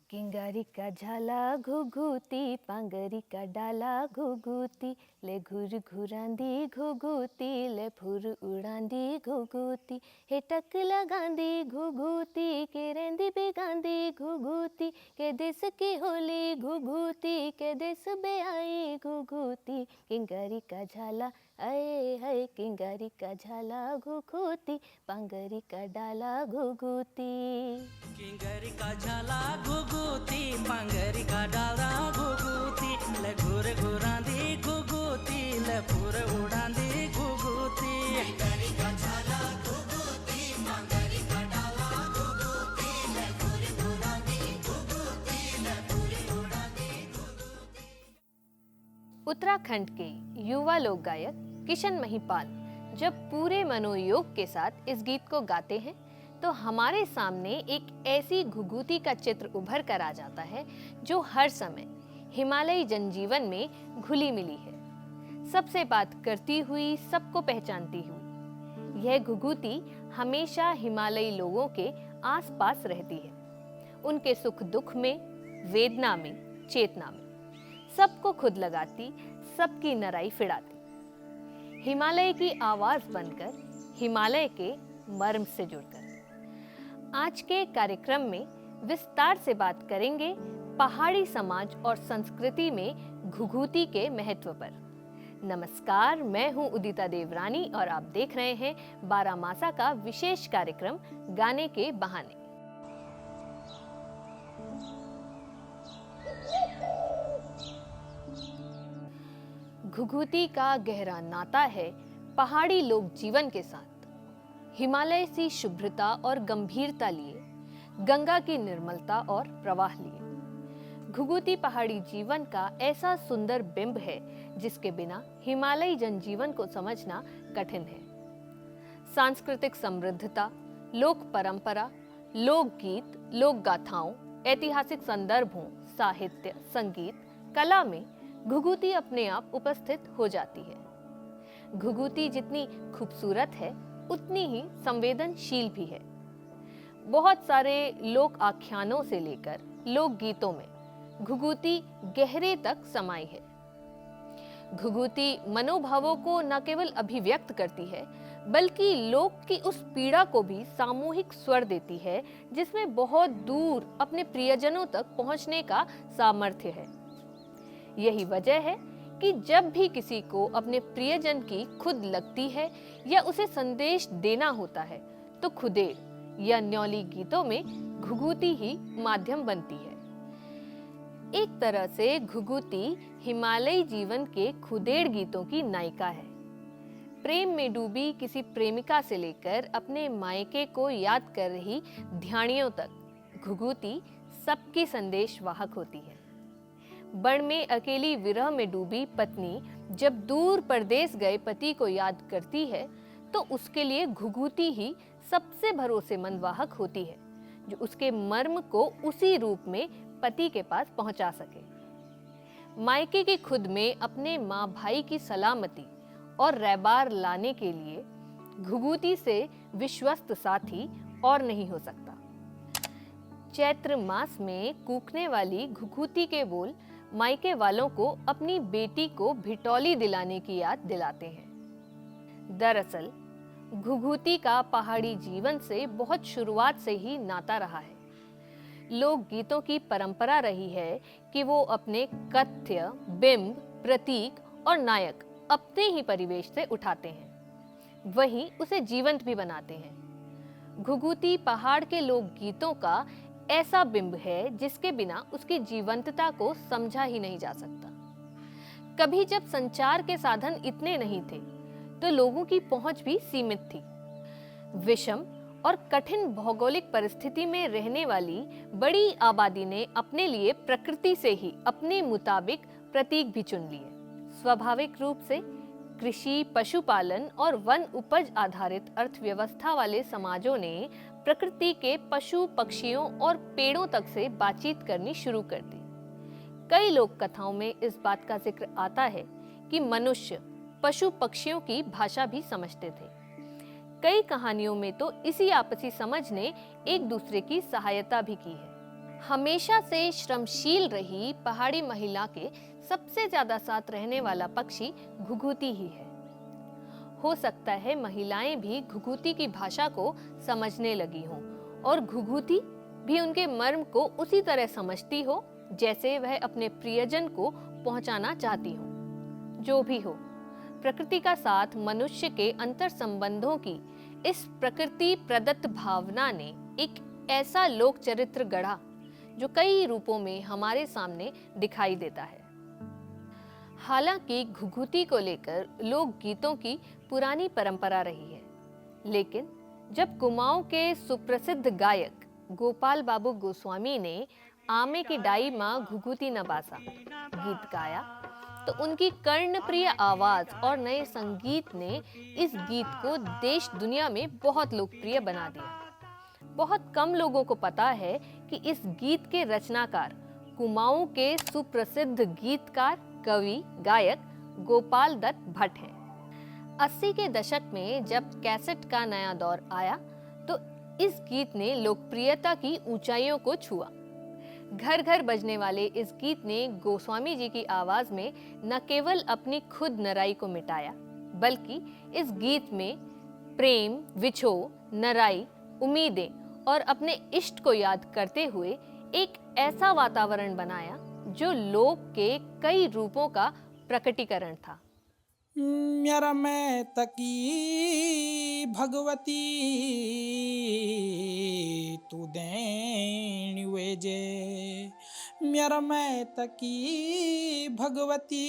किंगारी का झाला घुघुती, पांगरी का डाला घुघुती, ले घुर घुरांदी घुघुती, ले फुर उड़ांदी घुघुती, हे टक लगांदी घुघुती, के रेंदी बिगांदी घुघुती, के देश की होली घुघुती, के देश बे आई घुघुती। किंगारी का झाला आए हाय, किंगारी का झाला घुघुती, पांगरी का डाला घुघुती। किंगरी का झाला घुघुती, पांगरी का डाला घुघुती, ले घुर घुरांदी घुघुती, ले फुर उड़ांदी घुघुती। किंगरी का झाला घुघुती, पांगरी का डाला घुघुती, ले घुर घुरांदी घुघुती, ले फुर उड़ांदी घुघुती। उत्तराखंड के युवा लोक गायक किशन महिपाल जब पूरे मनोयोग के साथ इस गीत को गाते हैं तो हमारे सामने एक ऐसी घुघुती का चित्र उभर कर आ जाता है जो हर समय हिमालयी जनजीवन में घुली मिली है, सबसे बात करती हुई, सबको पहचानती हुई। यह घुघुती हमेशा हिमालयी लोगों के आसपास रहती है, उनके सुख दुख में, वेदना में, चेतना में, सबको खुद लगाती, सबकी नराई फिड़ाती, हिमालय की आवाज बनकर, हिमालय के मर्म से जुड़कर। आज के कार्यक्रम में विस्तार से बात करेंगे पहाड़ी समाज और संस्कृति में घुघुती के महत्व पर। नमस्कार, मैं हूं उदिता देवरानी और आप देख रहे हैं बारामासा का विशेष कार्यक्रम गाने के बहाने। घुघुती का गहरा नाता है पहाड़ी लोक जीवन के साथ। हिमालय सी शुभ्रता और गंभीरता लिए, गंगा की निर्मलता और प्रवाह लिए। घुघुती पहाड़ी जीवन का ऐसा सुंदर बिंब है जिसके बिना हिमालयी जनजीवन को समझना कठिन है। सांस्कृतिक समृद्धता, लोक परंपरा, लोकगीत, लोक गाथाओं, ऐतिहासिक संदर्भों, साहित्य, संगीत, कला में घुघुती अपने आप उपस्थित हो जाती है। घुघुती जितनी खूबसूरत है उतनी ही संवेदनशील भी है। बहुत सारे लोक आख्यानों से लेकर लोक गीतों में घुघुती गहरे तक समाई है। घुघुती मनोभावों को न केवल अभिव्यक्त करती है बल्कि लोक की उस पीड़ा को भी सामूहिक स्वर देती है जिसमें बहुत दूर अपने प्रियजनों तक पहुंचने का सामर्थ्य है। यही वजह है कि जब भी किसी को अपने प्रियजन की खुद लगती है या उसे संदेश देना होता है तो खुदेड़ या न्यौली गीतों में घुघुती ही माध्यम बनती है। एक तरह से घुघुती हिमालयी जीवन के खुदेड़ गीतों की नायिका है। प्रेम में डूबी किसी प्रेमिका से लेकर अपने मायके को याद कर रही ध्यानियों तक घुघुती सबकी संदेश वाहक होती है। बण में अकेली विरह में डूबी पत्नी जब दूर परदेश गए पति को याद करती है तो उसके लिए घुघुती ही सबसे भरोसेमंद वाहक होती है जो उसके मर्म को उसी रूप में पति के पास पहुंचा सके। मायके की खुद में अपने माँ भाई की सलामती और रहबार लाने के लिए घुघुती से विश्वस्त साथी और नहीं हो सकता। चैत्र मास में कूकने वाली घुघुती के बोल मायके वालों को अपनी बेटी को भिटौली दिलाने की याद दिलाते हैं। दरअसल घुघुती का पहाड़ी जीवन से बहुत शुरुआत से ही नाता रहा है। लोक गीतों की परंपरा रही है कि वो अपने कथ्य, बिंब, प्रतीक और नायक अपने ही परिवेश से उठाते हैं, वहीं उसे जीवंत भी बनाते हैं। घुघुती पहाड़ के लोक गीतों का ऐसा बिंब है जिसके बिना उसकी जीवंतता को समझा ही नहीं जा सकता। कभी जब संचार के साधन इतने नहीं थे तो लोगों की पहुंच भी सीमित थी। विषम और कठिन भौगोलिक परिस्थिति में रहने वाली बड़ी आबादी ने अपने लिए प्रकृति से ही अपने मुताबिक प्रतीक भी चुन लिए। स्वाभाविक रूप से कृषि, पशुपालन और वन उपज आधारित अर्थव्यवस्था वाले समाजों ने प्रकृति के पशु, पक्षियों और पेड़ों तक से बातचीत करनी शुरू कर दी। कई लोक कथाओं में इस बात का जिक्र आता है कि मनुष्य पशु पक्षियों की भाषा भी समझते थे। कई कहानियों में तो इसी आपसी समझ ने एक दूसरे की सहायता भी की है। हमेशा से श्रमशील रही पहाड़ी महिला के सबसे ज्यादा साथ रहने वाला पक्षी घुघुती ही है। हो सकता है महिलाएं भी घुघुती की भाषा को समझने लगी हों और घुघुती भी उनके मर्म को उसी तरह समझती हो जैसे वह अपने प्रियजन को पहुंचाना चाहती हो। जो भी हो, प्रकृति का साथ मनुष्य के अंतर संबंधों की इस प्रकृति प्रदत्त भावना ने एक ऐसा लोक चरित्र गढ़ा जो कई रूपों में हमारे सामने दिखाई देता है। हालांकि घुघुती को लेकर लोक गीतों की पुरानी परंपरा रही है, लेकिन जब कुमाऊं के सुप्रसिद्ध गायक गोपाल बाबू गोस्वामी ने आमे की डाई माँ घुघुती न बासा गीत गाया तो उनकी कर्णप्रिय आवाज और नए संगीत ने इस गीत को देश दुनिया में बहुत लोकप्रिय बना दिया। बहुत कम लोगों को पता है कि इस गीत के रचनाकार कुमाऊं के सुप्रसिद्ध गीतकार, कवि, गायक गोपाल दत्त भट्ट हैं। 80 के दशक में जब कैसेट का नया दौर आया तो इस गीत ने लोकप्रियता की ऊंचाइयों को छुआ। घर घर बजने वाले इस गीत ने गोस्वामी जी की आवाज में न केवल अपनी खुद नराई को मिटाया, बल्कि इस गीत में प्रेम, विछोह, नराई, उम्मीदें और अपने इष्ट को याद करते हुए एक ऐसा वातावरण बनाया जो लोक के कई रूपों का प्रकटीकरण था। म्यारा मैं तकी भगवती तू देण वेजे, म्यारा मैं तकी भगवती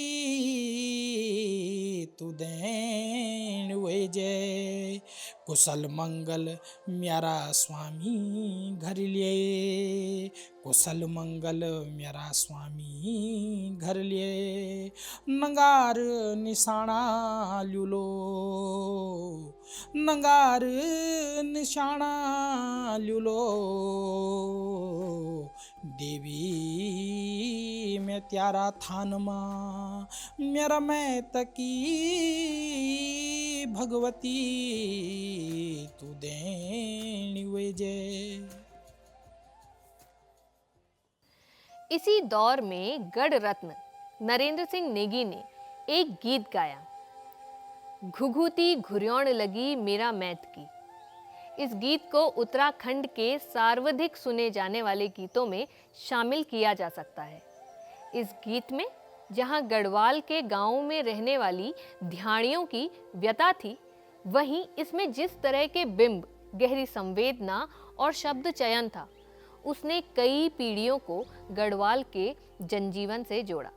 तू देण वेजे। कुशल मंगल म्यारा स्वामी घर लिए, कुशल मंगल म्यारा स्वामी घर लिए। नंगार निशाना ल्यूलो, नंगार निशाना ल्यूलो। देवी मैं त्यारा थान माँ, मेरा मैं तकी भगवती तू देण वेजे। इसी दौर में गढ़ रत्न नरेंद्र सिंह नेगी ने एक गीत गाया, घुघुती घुर्योण लगी मेरा मैत की। इस गीत को उत्तराखंड के सर्वाधिक सुने जाने वाले गीतों में शामिल किया जा सकता है। इस गीत में जहां गढ़वाल के गांवों में रहने वाली ध्याड़ियों की व्यथा थी, वहीं इसमें जिस तरह के बिंब, गहरी संवेदना और शब्द चयन था, उसने कई पीढ़ियों को गढ़वाल के जनजीवन से जोड़ा।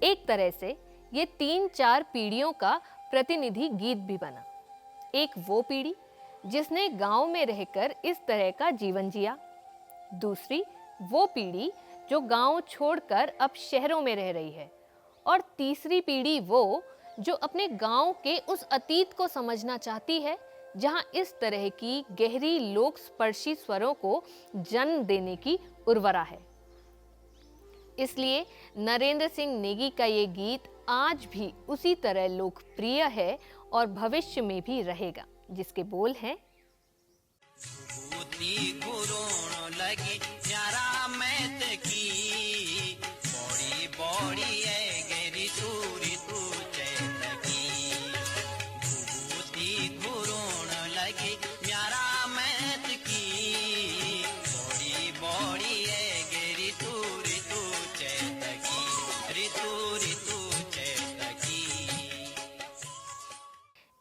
एक तरह से ये 3-4 पीढ़ियों का प्रतिनिधि गीत भी बना। एक वो पीढ़ी जिसने गांव में रहकर इस तरह का जीवन जिया, दूसरी वो पीढ़ी जो गांव छोड़कर अब शहरों में रह रही है, और तीसरी पीढ़ी वो जो अपने गांव के उस अतीत को समझना चाहती है जहां इस तरह की गहरी लोक स्पर्शी स्वरों को जन्म देने की उर्वरा है। इसलिए नरेंद्र सिंह नेगी का ये गीत आज भी उसी तरह लोकप्रिय है और भविष्य में भी रहेगा, जिसके बोल हैं, घुघुती घुरोण लगी प्यारा मैत की, बड़ी बड़ी है गेरी तूरी तू चैत की। घुघुती घुरोण लगी प्यारा मैत की, बड़ी बड़ी है गेरी तूरी तू चैत की, ऋतु ऋतु चैत की।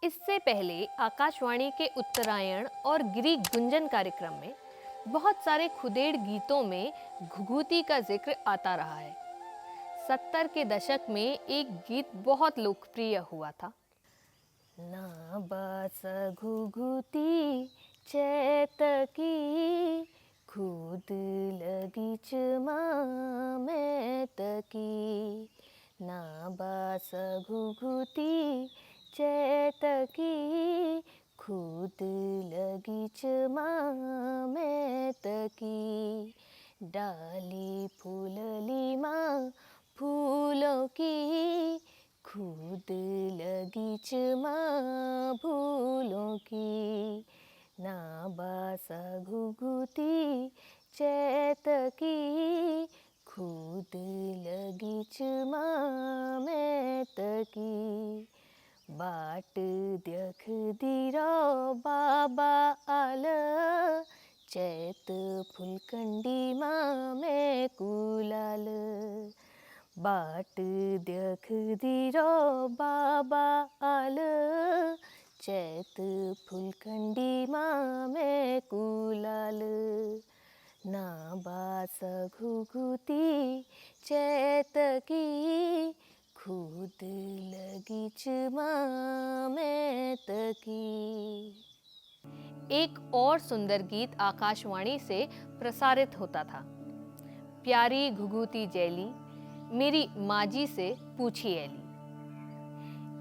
इससे पहले आकाशवाणी के उत्तरायण और गिरी गुंजन कार्यक्रम में बहुत सारे खुदेड़ गीतों में घुघुती का जिक्र आता रहा है। 70 के दशक में एक गीत बहुत लोकप्रिय हुआ था, ना बास घुघुती चैत की, खुद लगी चमा मैत की। ना बास घुघुती चैत की, खुद लगी चमा मैत की। डाली फूलली माँ फूलों की, खुद लगी चमा फूलों की। ना बासा घुघुती चैत की खुद लगी चुमा मैत की बाट देख दीरो बाबा आल चैत फुलकंडी माँ मैं कुलाल बाट देख दीरो बाबा आल चैत फुलकंडी माँ मैं कुलाल ना बास घुघुती चैत की खुद लगी चुमा मैत की। एक और सुंदर गीत आकाशवाणी से प्रसारित होता था। प्यारी घुघुती जैली मेरी माजी से पूछी ऐली।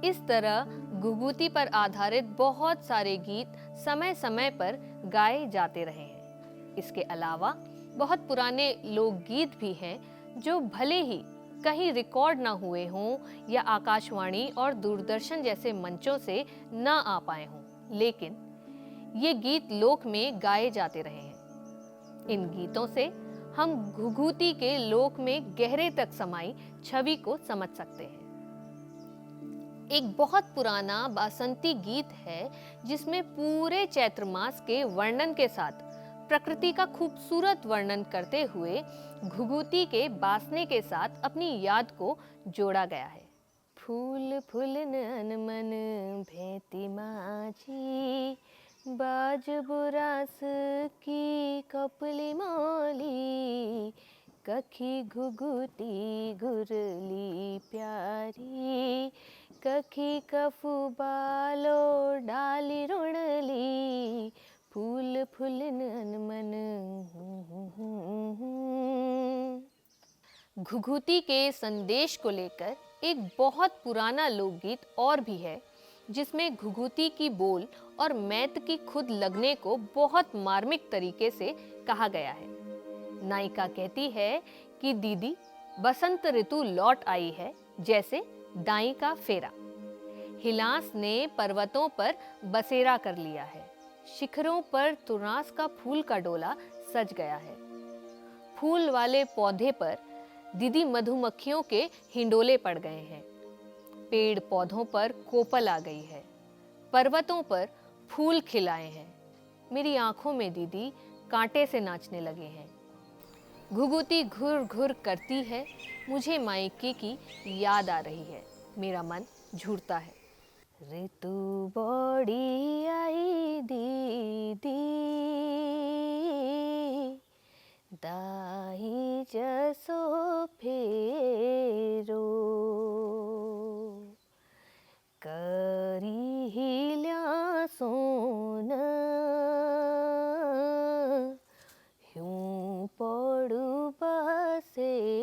इस तरह घुघुती पर आधारित बहुत सारे गीत समय समय पर गाए जाते रहे हैं। इसके अलावा बहुत पुराने लोकगीत भी हैं जो भले ही कहीं रिकॉर्ड ना हुए हों या आकाशवाणी और दूरदर्शन जैसे मंचों से ना आ पाए हों, लेकिन ये गीत लोक में गाए जाते रहे हैं। इन गीतों से हम घुघुती के लोक में गहरे तक समाई छवि को समझ सकते हैं। एक बहुत पुराना बासंती गीत है जिसमें पूरे चैत्र मास के वर्णन के साथ प्रकृति का खूबसूरत वर्णन करते हुए घुघुती के बासने के साथ अपनी याद को जोड़ा गया है। फूल फूलन मन भेती माझी बाज बुरास की कपली मोली कखी घुघुती घुरली प्यारी कखी कफू बालो डाली रुणली फूल फूलन मन। घुघुती के संदेश को लेकर एक बहुत पुराना लोकगीत और भी है जिसमें घुघुती की बोल और मैत की खुद लगने को बहुत मार्मिक तरीके से कहा गया है। नायिका कहती है कि दीदी बसंत ऋतु लौट आई है जैसे दाई का फेरा। हिलांस ने पर्वतों पर बसेरा कर लिया है। शिखरों पर तुरास का फूल का डोला सज गया है। फूल वाले पौधे पर दीदी मधुमक्खियों के हिंडोले पड़ गए हैं। पेड़ पौधों पर कोपल आ गई है। पर्वतों पर फूल खिलाए हैं। मेरी आंखों में दीदी कांटे से नाचने लगे हैं। घुघुती घुर घुर करती है, मुझे मायके की याद आ रही है। मेरा मन झूरता है। ऋतु बड़ी आई दीदी दाई जसो फेरो करी हिल्या सोन ह्यूं पड़ू बसेरो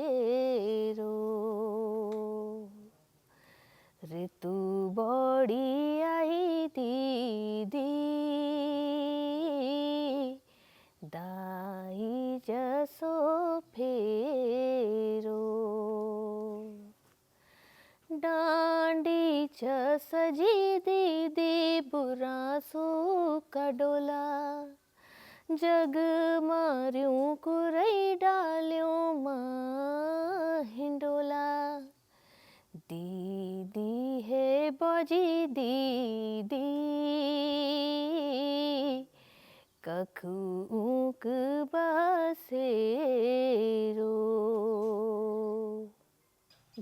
ऋतु बड़ी आई दीदी दाई जसो फेरो डांडी च सजी दीदी बुरासो का डोला जग मार्यूं कुरई डाल्यों मां हिंडोला दीदी है बजी दीदी कखूक बसेरो।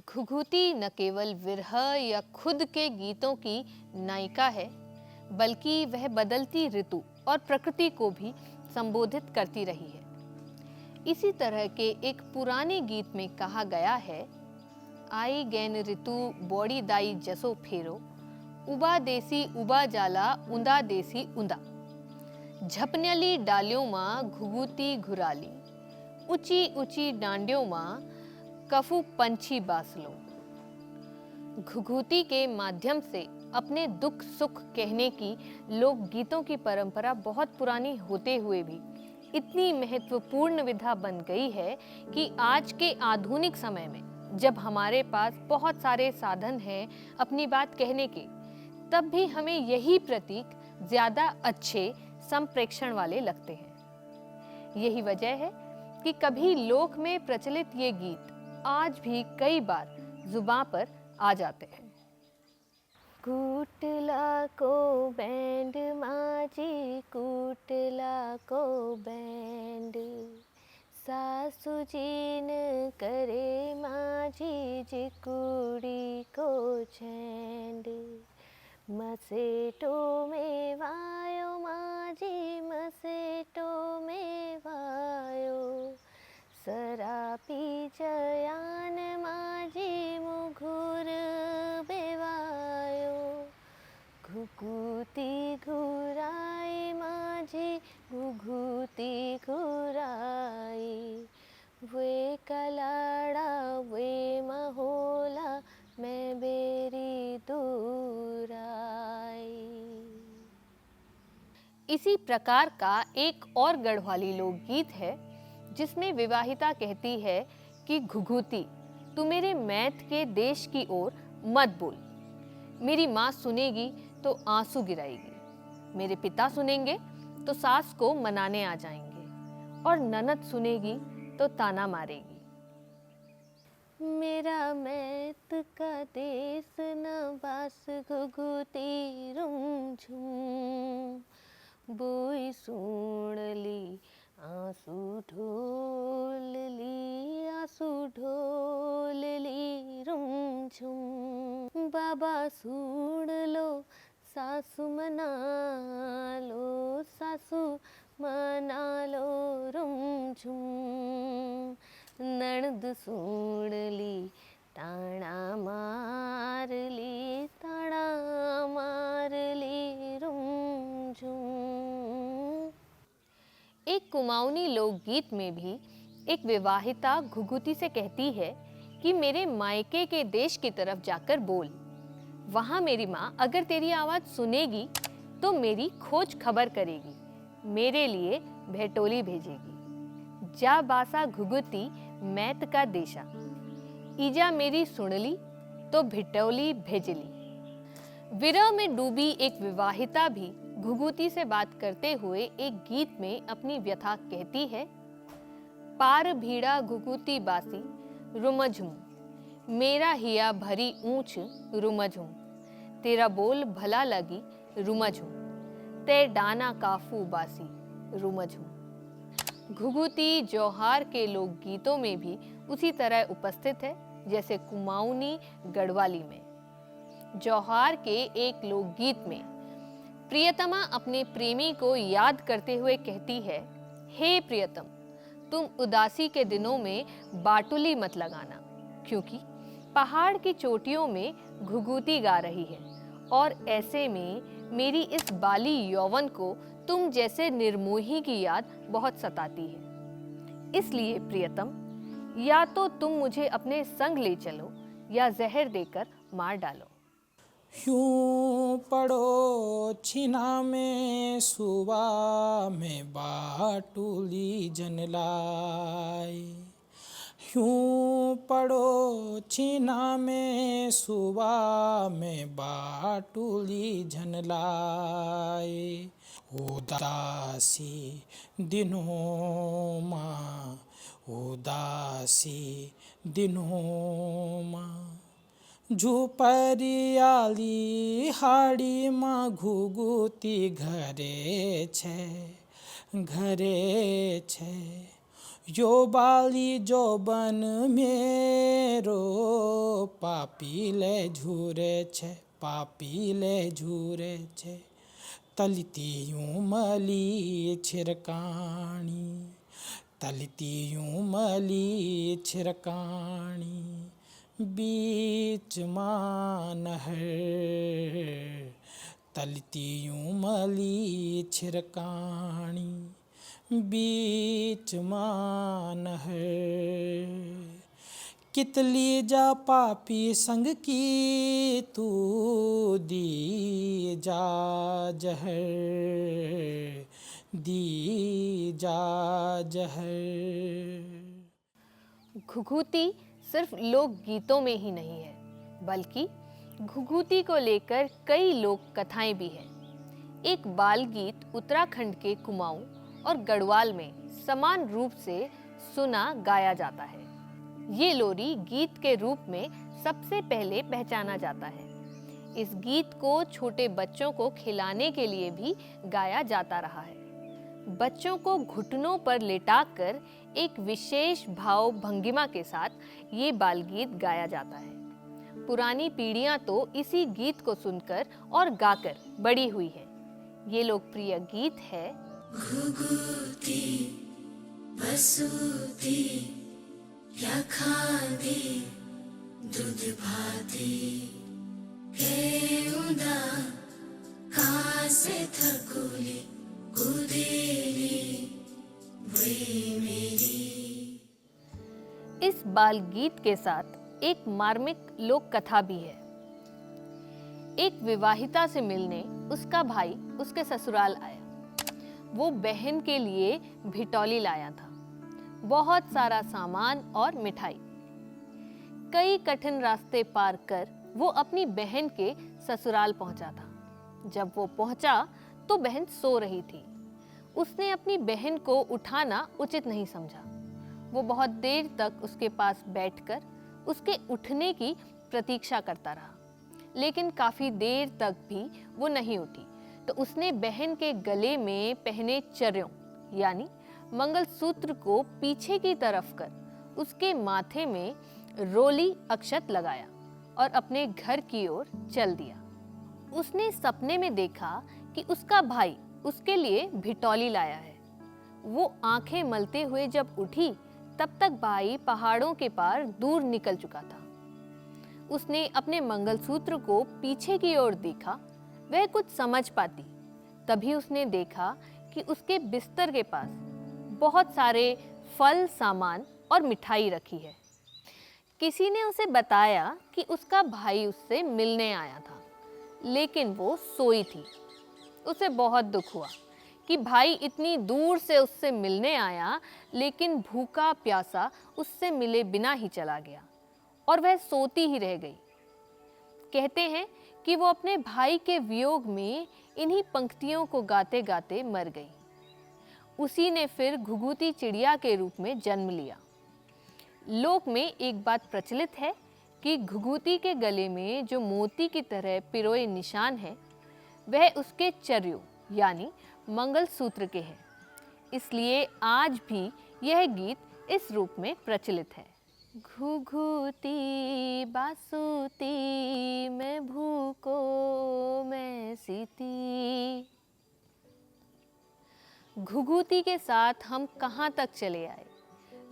घुघुती न केवल विरह या खुद के गीतों की नायिका है, बल्कि वह बदलती ऋतु और प्रकृति को भी संबोधित करती रही है। इसी तरह के एक पुराने गीत में कहा गया है, आई गैन ऋतु बॉडी दाई जसो फेरो उबा देसी उबा जाला उंदा देसी उंदा झपन्यली डालियों माँ घुघुती घुराली ऊंची ऊंची डांडियों माँ कफू पंछी बासलो। घुघुती के माध्यम से अपने दुख सुख कहने की लोकगीतों की परंपरा बहुत पुरानी होते हुए भी इतनी महत्वपूर्ण विधा बन गई है कि आज के आधुनिक समय में जब हमारे पास बहुत सारे साधन हैं अपनी बात कहने के, तब भी हमें यही प्रतीक ज्यादा अच्छे संप्रेषण वाले लगते हैं। यही वजह है कि कभी लोक में प्रचलित ये गीत आज भी कई बार जुबां पर आ जाते हैं। कूटला को बैंड माजी, कूटला को बैंड, सासू जी न करे माजी जी कुड़ी को छेंड, मसेटो में वायो माजी, मसेटो में वायो, सरापी जयान माजी मुघुर बेवायो, घुघुती घुराई माजी घुघुती घुराई, वे कलाड़ा वे महोला मैं बेरी दूर आई। इसी प्रकार का एक और गढ़वाली लोकगीत है जिसमें विवाहिता कहती है कि घुघुती तू मेरे मैत के देश की ओर मत बोल, मेरी माँ सुनेगी तो आंसू गिराएगी, मेरे पिता सुनेंगे तो सास को मनाने आ जाएंगे और ननद सुनेगी तो ताना मारेगी। मेरा मैत का देश न बास घुघुती रुमझुम, बोई सुन ली आंसू ढोल ली, आंसू ढोल ली रुमझुम, बाबा सुन लो सासू मना लो, सासू मना लो रुमझुम, ननद सुन ली ताना मार ली, ताना मार ली रुमझुम। एक कुमाऊनी लोकगीत में भी एक विवाहिता घुघुती से कहती है कि मेरे मायके के देश की तरफ जाकर बोल, वहां मेरी माँ अगर तेरी आवाज सुनेगी तो मेरी खोज खबर करेगी, मेरे लिए भेटोली भेजेगी। जा बासा घुघुती मैत का देशा, ईजा मेरी सुनली तो भिटोली भेजली। विरह में डूबी एक विवाहिता भी घुघुती से बात करते हुए एक गीत में अपनी व्यथा कहती है। पार भीड़ा घुघुती बासी रुमझुम, मेरा हिया भरी ऊंच रुमझुम, तेरा बोल भला लगी रुमझुम, ते डाना काफू बासी रुमझुम। घुघुती जौहार के लोकगीतों में भी उसी तरह उपस्थित है जैसे कुमाऊनी गढ़वाली में। जौहार के एक लोकगीत में प्रियतमा अपने प्रेमी को याद करते हुए कहती है, हे प्रियतम तुम उदासी के दिनों में बाटुली मत लगाना, क्योंकि पहाड़ की चोटियों में घुघुती गा रही है और ऐसे में मेरी इस बाली यौवन को तुम जैसे निर्मोही की याद बहुत सताती है। इसलिए प्रियतम, या तो तुम मुझे अपने संग ले चलो या जहर देकर मार डालो। यूं पड़ो छिना में सुबह में बाटुली जन लाई, यूं पड़ो छिना में सुबह में बाटुली जन लाई, उदासी दिनों माँ, उदासी दिनों माँ, झुपरियाली हाड़ी माँ घुघुती घरे छे, घरे छे, यो बाली जो बन मेरो पापी ले झूरे छे, पापी ले झूरे छे, तलती यूं मली छिरकाणी, तलती यूं मली छिरकाणी, बीच मानहर तलती यूं मली छिरकाणी, बीच मानहर, कितली जा पापी संग की तू दी जा जहर, दी जा जहर। घुघुती सिर्फ लोक गीतों में ही नहीं है, बल्कि घुघुती को लेकर कई लोक कथाएं भी हैं। एक बाल गीत उत्तराखंड के कुमाऊं और गढ़वाल में समान रूप से सुना गाया जाता है। ये लोरी गीत के रूप में सबसे पहले पहचाना जाता है। इस गीत को छोटे बच्चों को खिलाने के लिए भी गाया जाता रहा है। बच्चों को घुटनों पर लेटाकर एक विशेष भाव भंगिमा के साथ ये बाल गीत गाया जाता है। पुरानी पीढ़ियां तो इसी गीत को सुनकर और गाकर बड़ी हुई है। ये लोकप्रिय गीत है घुघुती बसुती या खादी दूध भाती घेउदा कासे थकुली कुदेली वे मेरी। इस बाल गीत के साथ एक मार्मिक लोक कथा भी है। एक विवाहिता से मिलने उसका भाई उसके ससुराल आया। वो बहन के लिए भिटौली लाया था, बहुत सारा सामान और मिठाई। कई कठिन रास्ते पार कर वो अपनी बहन के ससुराल पहुंचा था। जब वो पहुंचा तो बहन सो रही थी। उसने अपनी बहन को उठाना उचित नहीं समझा। वो बहुत देर तक उसके पास बैठकर उसके उठने की प्रतीक्षा करता रहा, लेकिन काफी देर तक भी वो नहीं उठी। तो उसने बहन के गले में पहने चर्यों यानी मंगलसूत्र को पीछे की तरफ कर उसके माथे में रोली अक्षत लगाया और अपने घर की ओर चल दिया। उसने सपने में देखा कि उसका भाई उसके लिए भिटौली लाया है। वो आंखें मलते हुए जब उठी तब तक भाई पहाड़ों के पार दूर निकल चुका था। उसने अपने मंगलसूत्र को पीछे की ओर देखा। वह कुछ समझ पाती, तभी उसने देखा कि उसके बिस्तर के पास बहुत सारे फल, सामान और मिठाई रखी है। किसी ने उसे बताया कि उसका भाई उससे मिलने आया था, लेकिन वो सोई थी। उसे बहुत दुख हुआ कि भाई इतनी दूर से उससे मिलने आया, लेकिन भूखा प्यासा उससे मिले बिना ही चला गया और वह सोती ही रह गई। कहते हैं कि वो अपने भाई के वियोग में इन्हीं पंक्तियों को गाते गाते मर गई। उसी ने फिर घुघुती चिड़िया के रूप में जन्म लिया। लोक में एक बात प्रचलित है कि घुघुती के गले में जो मोती की तरह पिरोए निशान है, वह उसके चर्यों यानी मंगलसूत्र के हैं। इसलिए आज भी यह गीत इस रूप में प्रचलित है। घुघुती बासुती मैं भूको मैं सीती। घुघुती के साथ हम कहाँ तक चले आए।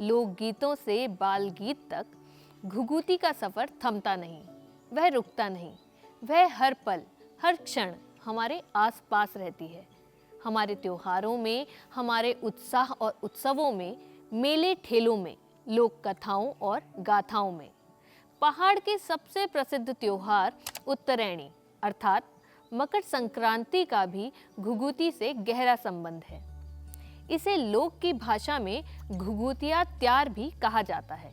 लोकगीतों से बाल गीत तक घुघुती का सफर थमता नहीं, वह रुकता नहीं। वह हर पल हर क्षण हमारे आसपास रहती है। हमारे त्योहारों में, हमारे उत्साह और उत्सवों में, मेले ठेलों में, लोक कथाओं और गाथाओं में। पहाड़ के सबसे प्रसिद्ध त्योहार उत्तरायणी अर्थात मकर संक्रांति का भी घुघुती से गहरा संबंध है। इसे लोक की भाषा में घुघुतिया त्यार भी कहा जाता है।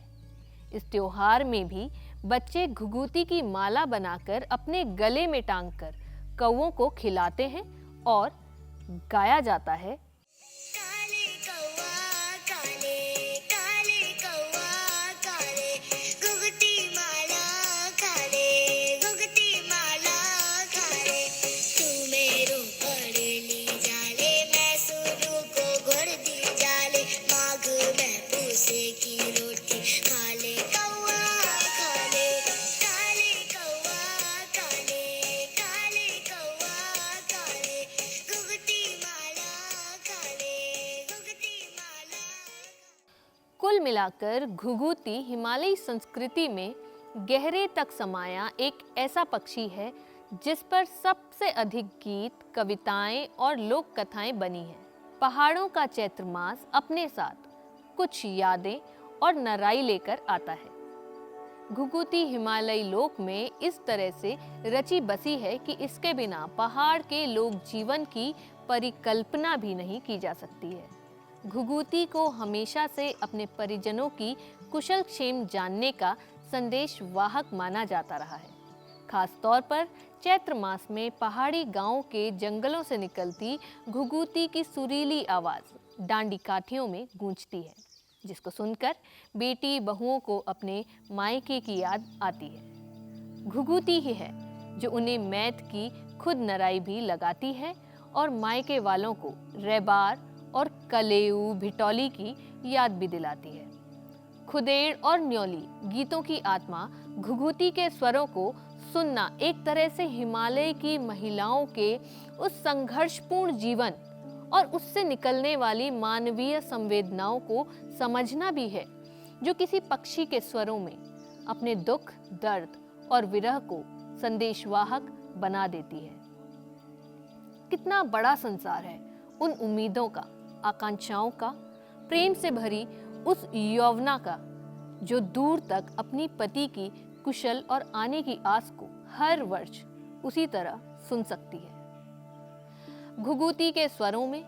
इस त्योहार में भी बच्चे घुघुती की माला बनाकर अपने गले में टांगकर कौओं को खिलाते हैं और गाया जाता है, काले कौवा काले काले कौवा काले घुघुती माला खाले घुघुती माला खाले तू मेरो पड़ली जाले मैं सुरू को घोड़ दी जाले माघ में पूसे की रोटी खाले कौवा खाले काले कौवा काले काले कौवा काले घुघुती माला खाले घुघुती माला। कुल मिलाकर घुघुती हिमालयी संस्कृति में गहरे तक समाया एक ऐसा पक्षी है जिस पर सबसे अधिक गीत, कविताएं और लोक कथाएं बनी हैं। पहाड़ों का चैत्र मास अपने साथ कुछ यादें और नराई लेकर आता है। घुघुती हिमालयी लोक में इस तरह से रची बसी है कि इसके बिना पहाड़ के लोक जीवन की परिकल्पना भी नहीं की जा सकती है। घुघुती को हमेशा से अपने परिजनों की कुशल क्षेम जानने का संदेश वाहक माना जाता रहा है। खास तौर पर चैत्र मास में पहाड़ी गांवों के जंगलों से निकलती घुघुती की सुरीली आवाज डांडी काठियों में गूंजती है, जिसको सुनकर बेटी बहुओं को अपने मायके की याद आती है। घुघुती ही है जो उन्हें मैत की खुद नराई भी लगाती है और मायके वालों को रेबार और कलेऊ भिटौली की याद भी दिलाती है। खुदेड़ और न्योली गीतों की आत्मा घुघुती के स्वरों को सुनना एक तरह से हिमालय की महिलाओं के उस संघर्षपूर्ण जीवन और उससे निकलने वाली मानवीय संवेदनाओं को समझना भी है, जो किसी पक्षी के स्वरों में अपने दुख, दर्द और विरह को संदेशवाहक बना देती है। कितना बड़ा संसार है उन उम्मीदों का, आकांक्षाओं का, प्रेम से भरी उस यौवना का, जो दूर तक अपनी पति की कुशल और आने की आस को हर वर्ष उसी तरह सुन सकती है। घुघुती के स्वरों में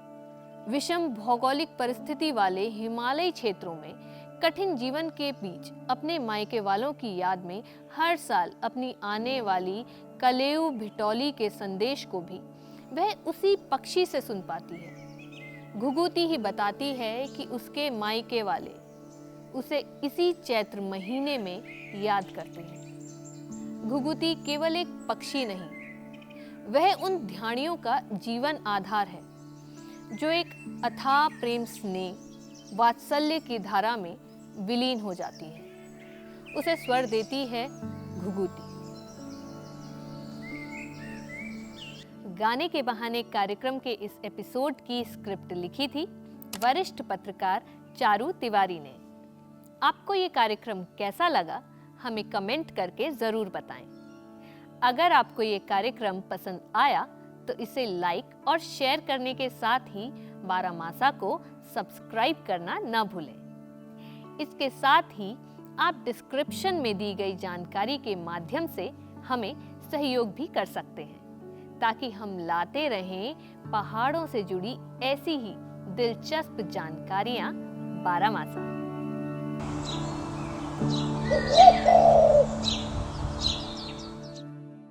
विषम भौगोलिक परिस्थिति वाले हिमालयी क्षेत्रों में कठिन जीवन के बीच अपने मायके वालों की याद में हर साल अपनी आने वाली कलेऊ भिटौली के संदेश को भी वह उसी पक्षी से सुन पाती है। घुघुती ही बताती है कि उसके मायके वाले उसे इसी चैत्र महीने में याद करते हैं। घुघुती केवल एक पक्षी नहीं, वह उन ध्यानियों का जीवन आधार है, जो एक अथाह प्रेम स्नेह वात्सल्य की धारा में विलीन हो जाती है। उसे स्वर देती है घुघुती। गाने के बहाने कार्यक्रम के इस एपिसोड की स्क्रिप्ट लिखी थी वरिष्ठ पत्रकार चारू तिवारी ने। आपको ये कार्यक्रम कैसा लगा, हमें कमेंट करके जरूर बताएं। अगर आपको ये कार्यक्रम पसंद आया तो इसे लाइक और शेयर करने के साथ ही बारामासा को सब्सक्राइब करना न भूलें। इसके साथ ही आप डिस्क्रिप्शन में दी गई जानकारी के माध्यम से हमें सहयोग भी कर सकते हैं, ताकि हम लाते रहें पहाड़ों से जुड़ी ऐसी ही दिलचस्प जानकारियां बारामासा।